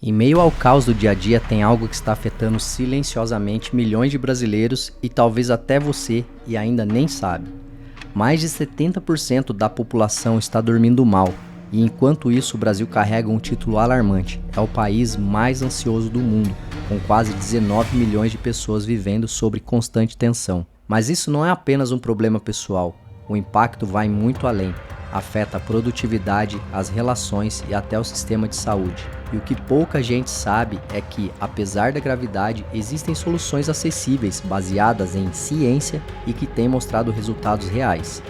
Em meio ao caos do dia a dia, tem algo que está afetando silenciosamente milhões de brasileiros e talvez até você e ainda nem sabe. Mais de 70% da população está dormindo mal, e enquanto isso o Brasil carrega um título alarmante. É o país mais ansioso do mundo, com quase 19 milhões de pessoas vivendo sob constante tensão. Mas isso não é apenas um problema pessoal, o impacto vai muito além. Afeta a produtividade, as relações e até o sistema de saúde. E o que pouca gente sabe é que, apesar da gravidade, existem soluções acessíveis, baseadas em ciência e que têm mostrado resultados reais.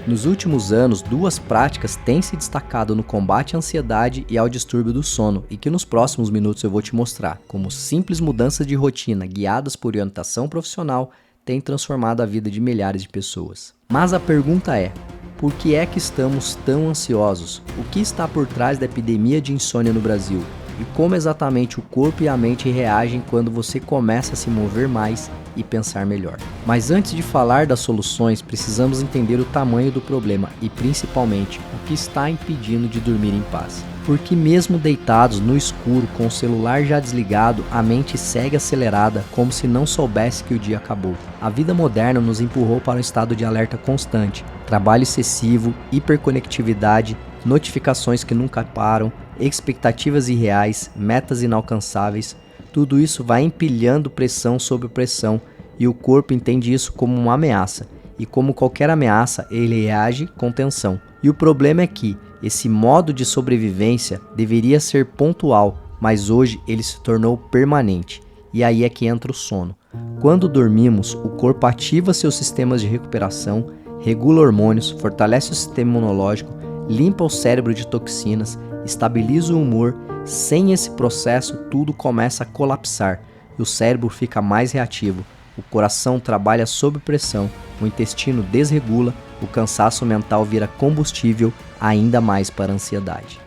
Nos últimos anos, duas práticas têm se destacado no combate à ansiedade e ao distúrbio do sono, e que nos próximos minutos eu vou te mostrar, como simples mudanças de rotina guiadas por orientação profissional têm transformado a vida de milhares de pessoas. Mas a pergunta é: por que é que estamos tão ansiosos? O que está por trás da epidemia de insônia no Brasil? E como exatamente o corpo e a mente reagem quando você começa a se mover mais e pensar melhor? Mas antes de falar das soluções, precisamos entender o tamanho do problema e, principalmente, o que está impedindo de dormir em paz. Porque mesmo deitados no escuro, com o celular já desligado, a mente segue acelerada como se não soubesse que o dia acabou. A vida moderna nos empurrou para um estado de alerta constante, trabalho excessivo, hiperconectividade, notificações que nunca param, expectativas irreais, metas inalcançáveis. Tudo isso vai empilhando pressão sobre pressão e o corpo entende isso como uma ameaça. E como qualquer ameaça, ele reage com tensão. E o problema é que esse modo de sobrevivência deveria ser pontual, mas hoje ele se tornou permanente. E aí é que entra o sono. Quando dormimos, o corpo ativa seus sistemas de recuperação, regula hormônios, fortalece o sistema imunológico, limpa o cérebro de toxinas, estabiliza o humor. Sem esse processo, tudo começa a colapsar e o cérebro fica mais reativo. O coração trabalha sob pressão, o intestino desregula, o cansaço mental vira combustível ainda mais para a ansiedade.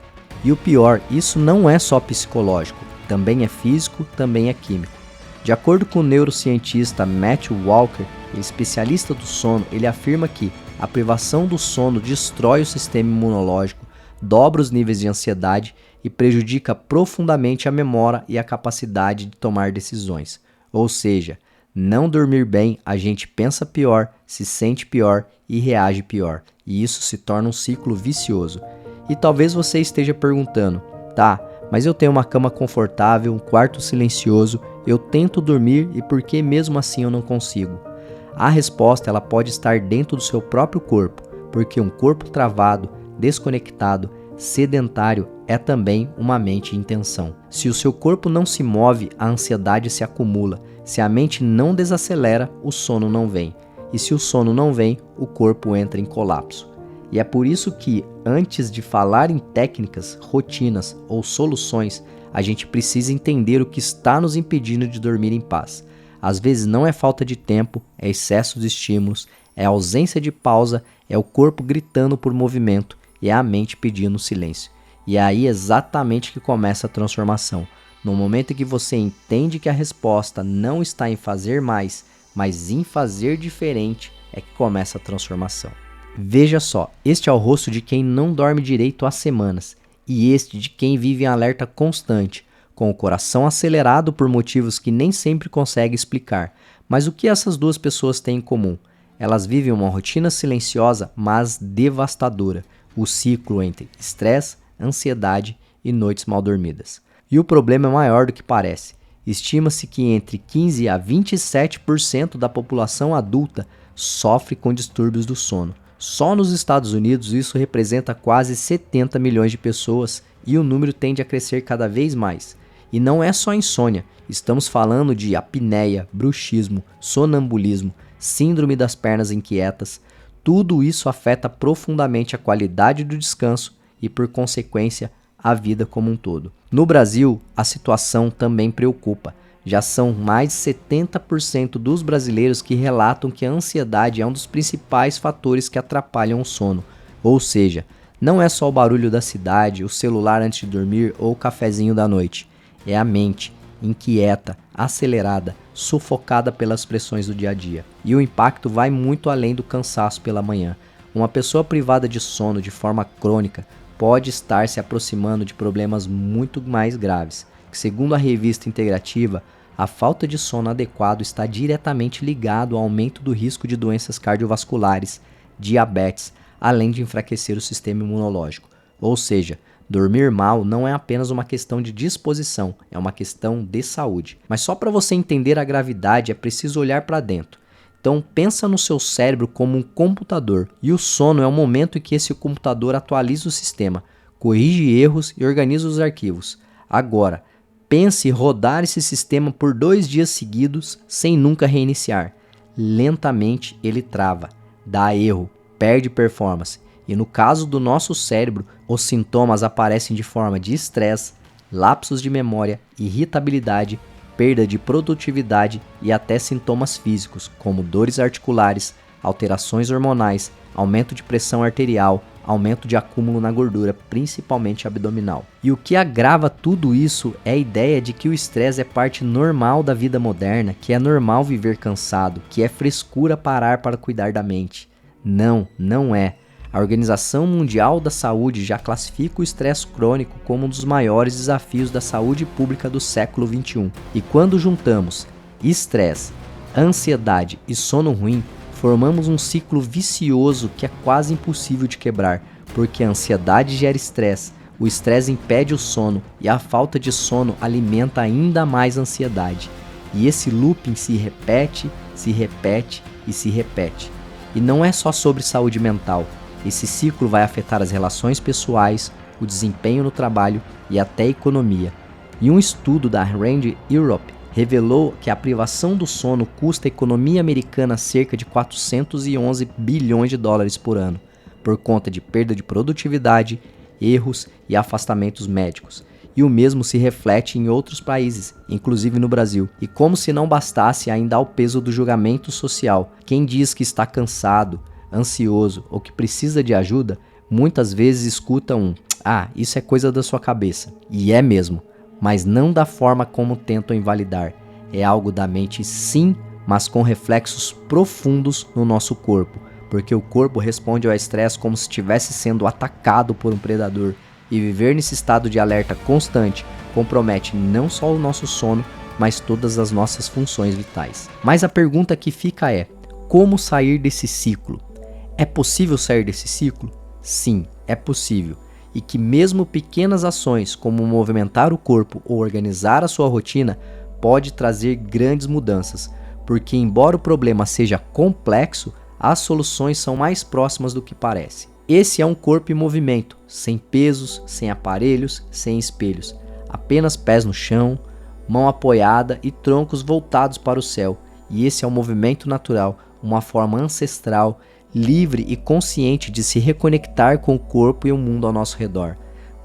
E o pior, isso não é só psicológico, também é físico, também é químico. De acordo com o neurocientista Matthew Walker, especialista do sono, ele afirma que a privação do sono destrói o sistema imunológico, dobra os níveis de ansiedade e prejudica profundamente a memória e a capacidade de tomar decisões. Ou seja, não dormir bem, a gente pensa pior, se sente pior e reage pior. E isso se torna um ciclo vicioso. E talvez você esteja perguntando: tá, mas eu tenho uma cama confortável, um quarto silencioso, eu tento dormir e por que mesmo assim eu não consigo? A resposta ela pode estar dentro do seu próprio corpo, porque um corpo travado, desconectado, sedentário é também uma mente em tensão. Se o seu corpo não se move, a ansiedade se acumula. Se a mente não desacelera, o sono não vem. E se o sono não vem, o corpo entra em colapso. E é por isso que, antes de falar em técnicas, rotinas ou soluções, a gente precisa entender o que está nos impedindo de dormir em paz. Às vezes não é falta de tempo, é excesso de estímulos, é ausência de pausa, é o corpo gritando por movimento e é a mente pedindo silêncio. E é aí exatamente que começa a transformação. No momento em que você entende que a resposta não está em fazer mais, mas em fazer diferente, é que começa a transformação. Veja só, este é o rosto de quem não dorme direito há semanas, e este de quem vive em alerta constante, com o coração acelerado por motivos que nem sempre consegue explicar. Mas o que essas duas pessoas têm em comum? Elas vivem uma rotina silenciosa, mas devastadora. O ciclo entre estresse, ansiedade e noites mal dormidas. E o problema é maior do que parece. Estima-se que entre 15 a 27% da população adulta sofre com distúrbios do sono. Só nos Estados Unidos isso representa quase 70 milhões de pessoas e o número tende a crescer cada vez mais. E não é só insônia, estamos falando de apneia, bruxismo, sonambulismo, síndrome das pernas inquietas. Tudo isso afeta profundamente a qualidade do descanso e, por consequência, a vida como um todo. No Brasil, a situação também preocupa. Já são mais de 70% dos brasileiros que relatam que a ansiedade é um dos principais fatores que atrapalham o sono. Ou seja, não é só o barulho da cidade, o celular antes de dormir ou o cafezinho da noite. É a mente, inquieta, acelerada, sufocada pelas pressões do dia a dia. E o impacto vai muito além do cansaço pela manhã. Uma pessoa privada de sono de forma crônica pode estar se aproximando de problemas muito mais graves, que segundo a revista integrativa, a falta de sono adequado está diretamente ligado ao aumento do risco de doenças cardiovasculares, diabetes, além de enfraquecer o sistema imunológico. Ou seja, dormir mal não é apenas uma questão de disposição, é uma questão de saúde. Mas só para você entender a gravidade é preciso olhar para dentro. Então pensa no seu cérebro como um computador, e o sono é o momento em que esse computador atualiza o sistema, corrige erros e organiza os arquivos. Agora, pense em rodar esse sistema por 2 dias seguidos sem nunca reiniciar. Lentamente ele trava, dá erro, perde performance. E no caso do nosso cérebro, os sintomas aparecem de forma de estresse, lapsos de memória, irritabilidade, perda de produtividade e até sintomas físicos, como dores articulares, alterações hormonais, aumento de pressão arterial, aumento de acúmulo na gordura, principalmente abdominal. E o que agrava tudo isso é a ideia de que o estresse é parte normal da vida moderna, que é normal viver cansado, que é frescura parar para cuidar da mente. Não, não é. A Organização Mundial da Saúde já classifica o estresse crônico como um dos maiores desafios da saúde pública do século XXI. E quando juntamos estresse, ansiedade e sono ruim, formamos um ciclo vicioso que é quase impossível de quebrar, porque a ansiedade gera estresse, o estresse impede o sono e a falta de sono alimenta ainda mais a ansiedade. E esse looping se repete, se repete e se repete. E não é só sobre saúde mental. Esse ciclo vai afetar as relações pessoais, o desempenho no trabalho e até a economia. E um estudo da Rand Europe revelou que a privação do sono custa à economia americana cerca de 411 bilhões de dólares por ano, por conta de perda de produtividade, erros e afastamentos médicos. E o mesmo se reflete em outros países, inclusive no Brasil. E como se não bastasse ainda ao peso do julgamento social, quem diz que está cansado, ansioso ou que precisa de ajuda, muitas vezes escuta isso é coisa da sua cabeça. E é mesmo, mas não da forma como tentam invalidar. É algo da mente sim, mas com reflexos profundos no nosso corpo, porque o corpo responde ao estresse como se estivesse sendo atacado por um predador, e viver nesse estado de alerta constante compromete não só o nosso sono, mas todas as nossas funções vitais. Mas a pergunta que fica é: como sair desse ciclo? É possível sair desse ciclo? Sim, é possível. E que mesmo pequenas ações como movimentar o corpo ou organizar a sua rotina pode trazer grandes mudanças, porque embora o problema seja complexo, as soluções são mais próximas do que parece. Esse é um corpo em movimento, sem pesos, sem aparelhos, sem espelhos, apenas pés no chão, mão apoiada e troncos voltados para o céu. E esse é um movimento natural, uma forma ancestral, livre e consciente de se reconectar com o corpo e o mundo ao nosso redor.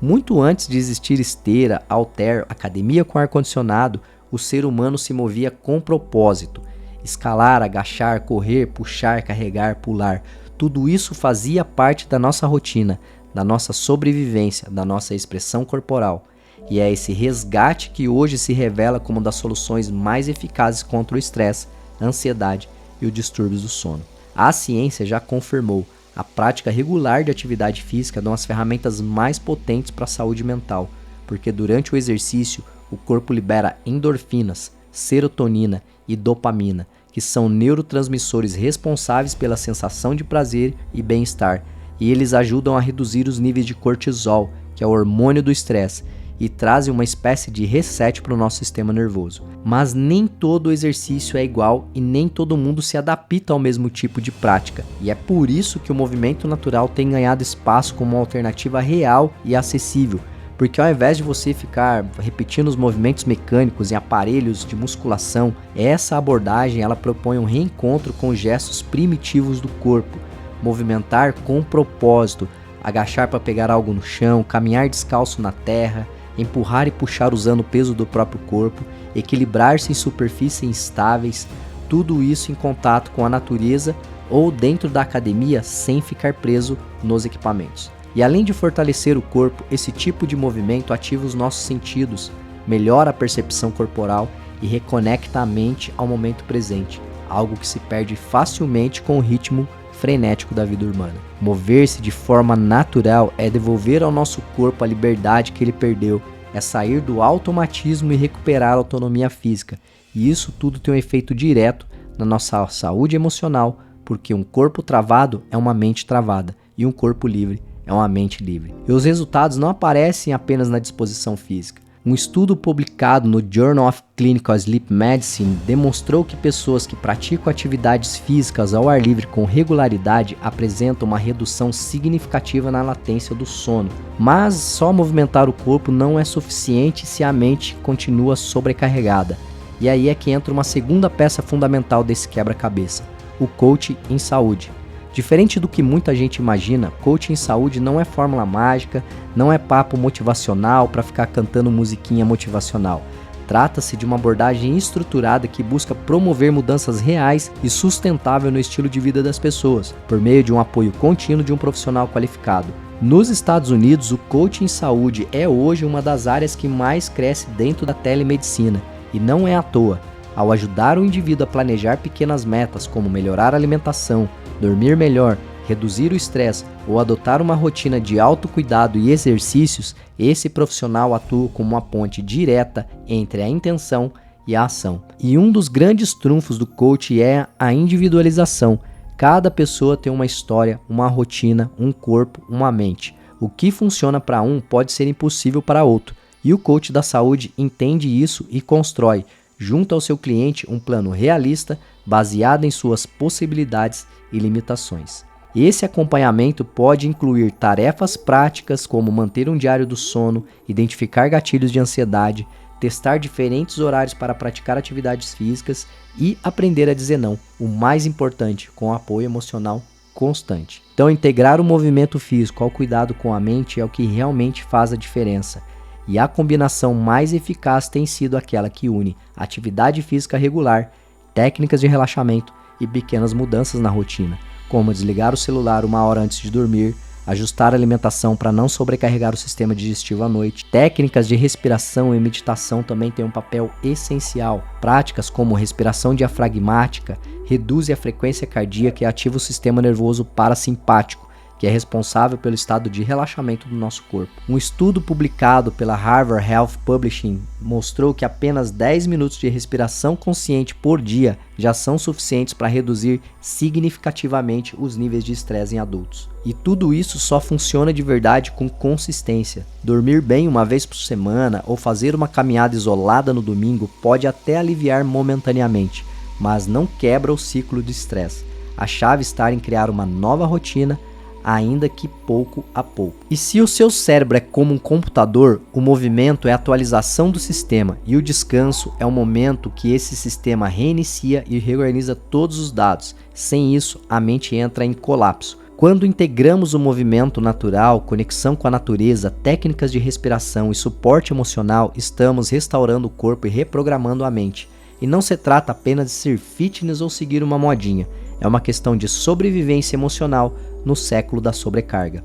Muito antes de existir esteira, halter, academia com ar-condicionado, o ser humano se movia com propósito. Escalar, agachar, correr, puxar, carregar, pular, tudo isso fazia parte da nossa rotina, da nossa sobrevivência, da nossa expressão corporal. E é esse resgate que hoje se revela como uma das soluções mais eficazes contra o estresse, a ansiedade e os distúrbios do sono. A ciência já confirmou a prática regular de atividade física é uma das ferramentas mais potentes para a saúde mental, porque durante o exercício o corpo libera endorfinas, serotonina e dopamina, que são neurotransmissores responsáveis pela sensação de prazer e bem-estar, e eles ajudam a reduzir os níveis de cortisol, que é o hormônio do estresse, e trazem uma espécie de reset para o nosso sistema nervoso. Mas nem todo exercício é igual e nem todo mundo se adapta ao mesmo tipo de prática. E é por isso que o movimento natural tem ganhado espaço como uma alternativa real e acessível. Porque ao invés de você ficar repetindo os movimentos mecânicos em aparelhos de musculação, essa abordagem ela propõe um reencontro com gestos primitivos do corpo. Movimentar com propósito, agachar para pegar algo no chão, caminhar descalço na terra, empurrar e puxar usando o peso do próprio corpo, equilibrar-se em superfícies instáveis, tudo isso em contato com a natureza ou dentro da academia sem ficar preso nos equipamentos. E além de fortalecer o corpo, esse tipo de movimento ativa os nossos sentidos, melhora a percepção corporal e reconecta a mente ao momento presente, algo que se perde facilmente com o ritmo frenético da vida urbana. Mover-se de forma natural é devolver ao nosso corpo a liberdade que ele perdeu, é sair do automatismo e recuperar a autonomia física. E isso tudo tem um efeito direto na nossa saúde emocional, porque um corpo travado é uma mente travada e um corpo livre é uma mente livre. E os resultados não aparecem apenas na disposição física. Um estudo publicado no Journal of Clinical Sleep Medicine demonstrou que pessoas que praticam atividades físicas ao ar livre com regularidade apresentam uma redução significativa na latência do sono. Mas só movimentar o corpo não é suficiente se a mente continua sobrecarregada. E aí é que entra uma segunda peça fundamental desse quebra-cabeça: o coach em saúde. Diferente do que muita gente imagina, coaching em saúde não é fórmula mágica, não é papo motivacional para ficar cantando musiquinha motivacional. Trata-se de uma abordagem estruturada que busca promover mudanças reais e sustentáveis no estilo de vida das pessoas, por meio de um apoio contínuo de um profissional qualificado. Nos Estados Unidos, o coaching em saúde é hoje uma das áreas que mais cresce dentro da telemedicina, e não é à toa. Ao ajudar o indivíduo a planejar pequenas metas como melhorar a alimentação, dormir melhor, reduzir o estresse ou adotar uma rotina de autocuidado e exercícios, esse profissional atua como uma ponte direta entre a intenção e a ação. E um dos grandes trunfos do coach é a individualização. Cada pessoa tem uma história, uma rotina, um corpo, uma mente. O que funciona para um pode ser impossível para outro. E o coach da saúde entende isso e constrói, junto ao seu cliente, um plano realista, baseado em suas possibilidades e limitações. Esse acompanhamento pode incluir tarefas práticas como manter um diário do sono, identificar gatilhos de ansiedade, testar diferentes horários para praticar atividades físicas e aprender a dizer não, o mais importante, com apoio emocional constante. Então, integrar o movimento físico ao cuidado com a mente é o que realmente faz a diferença. E a combinação mais eficaz tem sido aquela que une atividade física regular, técnicas de relaxamento e pequenas mudanças na rotina, como desligar o celular 1 hora antes de dormir, ajustar a alimentação para não sobrecarregar o sistema digestivo à noite. Técnicas de respiração e meditação também têm um papel essencial. Práticas como respiração diafragmática reduzem a frequência cardíaca e ativa o sistema nervoso parasimpático, que é responsável pelo estado de relaxamento do nosso corpo. Um estudo publicado pela Harvard Health Publishing mostrou que apenas 10 minutos de respiração consciente por dia já são suficientes para reduzir significativamente os níveis de estresse em adultos. E tudo isso só funciona de verdade com consistência. Dormir bem uma vez por semana ou fazer uma caminhada isolada no domingo pode até aliviar momentaneamente, mas não quebra o ciclo de estresse. A chave está em criar uma nova rotina, ainda que pouco a pouco. E se o seu cérebro é como um computador, o movimento é a atualização do sistema e o descanso é o momento que esse sistema reinicia e reorganiza todos os dados. Sem isso, a mente entra em colapso. Quando integramos o movimento natural, conexão com a natureza, técnicas de respiração e suporte emocional, estamos restaurando o corpo e reprogramando a mente. E não se trata apenas de ser fitness ou seguir uma modinha. É uma questão de sobrevivência emocional no século da sobrecarga.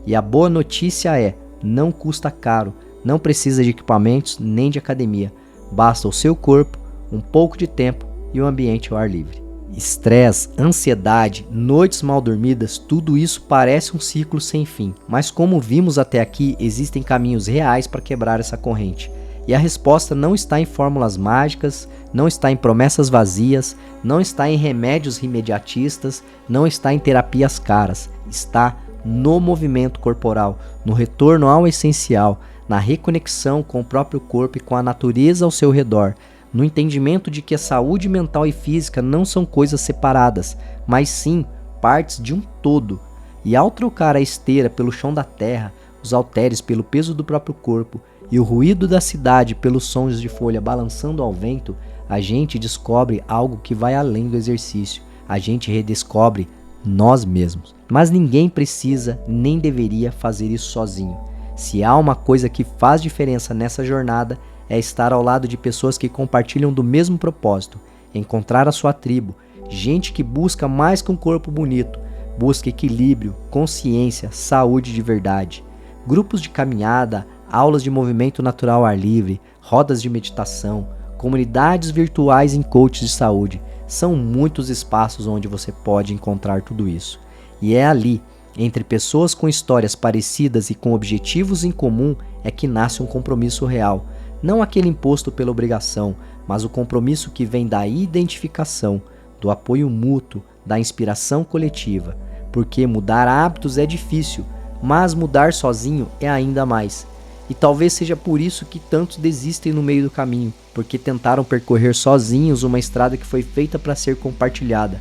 E a boa notícia é, não custa caro, não precisa de equipamentos nem de academia. Basta o seu corpo, um pouco de tempo e um ambiente ao ar livre. Estresse, ansiedade, noites mal dormidas, tudo isso parece um ciclo sem fim. Mas como vimos até aqui, existem caminhos reais para quebrar essa corrente. E a resposta não está em fórmulas mágicas, não está em promessas vazias, não está em remédios imediatistas, não está em terapias caras. Está no movimento corporal, no retorno ao essencial, na reconexão com o próprio corpo e com a natureza ao seu redor, no entendimento de que a saúde mental e física não são coisas separadas, mas sim partes de um todo. E ao trocar a esteira pelo chão da terra, os halteres pelo peso do próprio corpo, e o ruído da cidade pelos sons de folha balançando ao vento, a gente descobre algo que vai além do exercício. A gente redescobre nós mesmos. Mas ninguém precisa nem deveria fazer isso sozinho. Se há uma coisa que faz diferença nessa jornada, é estar ao lado de pessoas que compartilham do mesmo propósito, encontrar a sua tribo, gente que busca mais que um corpo bonito, busca equilíbrio, consciência, saúde de verdade. Grupos de caminhada, aulas de movimento natural ao ar livre, rodas de meditação, comunidades virtuais em coaches de saúde. São muitos espaços onde você pode encontrar tudo isso. E é ali, entre pessoas com histórias parecidas e com objetivos em comum, é que nasce um compromisso real. Não aquele imposto pela obrigação, mas o compromisso que vem da identificação, do apoio mútuo, da inspiração coletiva. Porque mudar hábitos é difícil, mas mudar sozinho é ainda mais. E talvez seja por isso que tantos desistem no meio do caminho, porque tentaram percorrer sozinhos uma estrada que foi feita para ser compartilhada.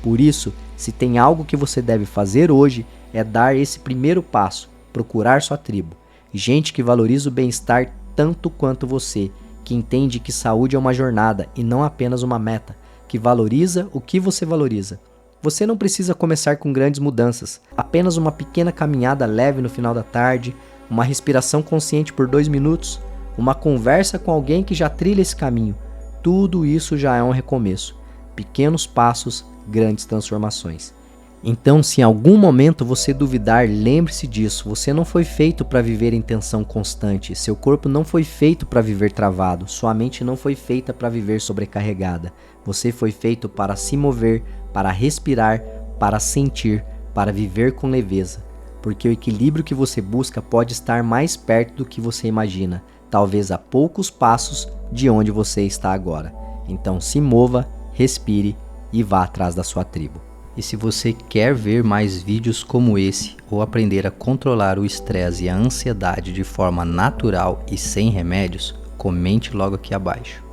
Por isso, se tem algo que você deve fazer hoje, é dar esse primeiro passo, procurar sua tribo. Gente que valoriza o bem-estar tanto quanto você, que entende que saúde é uma jornada e não apenas uma meta, que valoriza o que você valoriza. Você não precisa começar com grandes mudanças, apenas uma pequena caminhada leve no final da tarde, uma respiração consciente por 2 minutos, uma conversa com alguém que já trilha esse caminho. Tudo isso já é um recomeço. Pequenos passos, grandes transformações. Então, se em algum momento você duvidar, lembre-se disso. Você não foi feito para viver em tensão constante. Seu corpo não foi feito para viver travado. Sua mente não foi feita para viver sobrecarregada. Você foi feito para se mover, para respirar, para sentir, para viver com leveza. Porque o equilíbrio que você busca pode estar mais perto do que você imagina, talvez a poucos passos de onde você está agora. Então se mova, respire e vá atrás da sua tribo. E se você quer ver mais vídeos como esse ou aprender a controlar o estresse e a ansiedade de forma natural e sem remédios, comente logo aqui abaixo.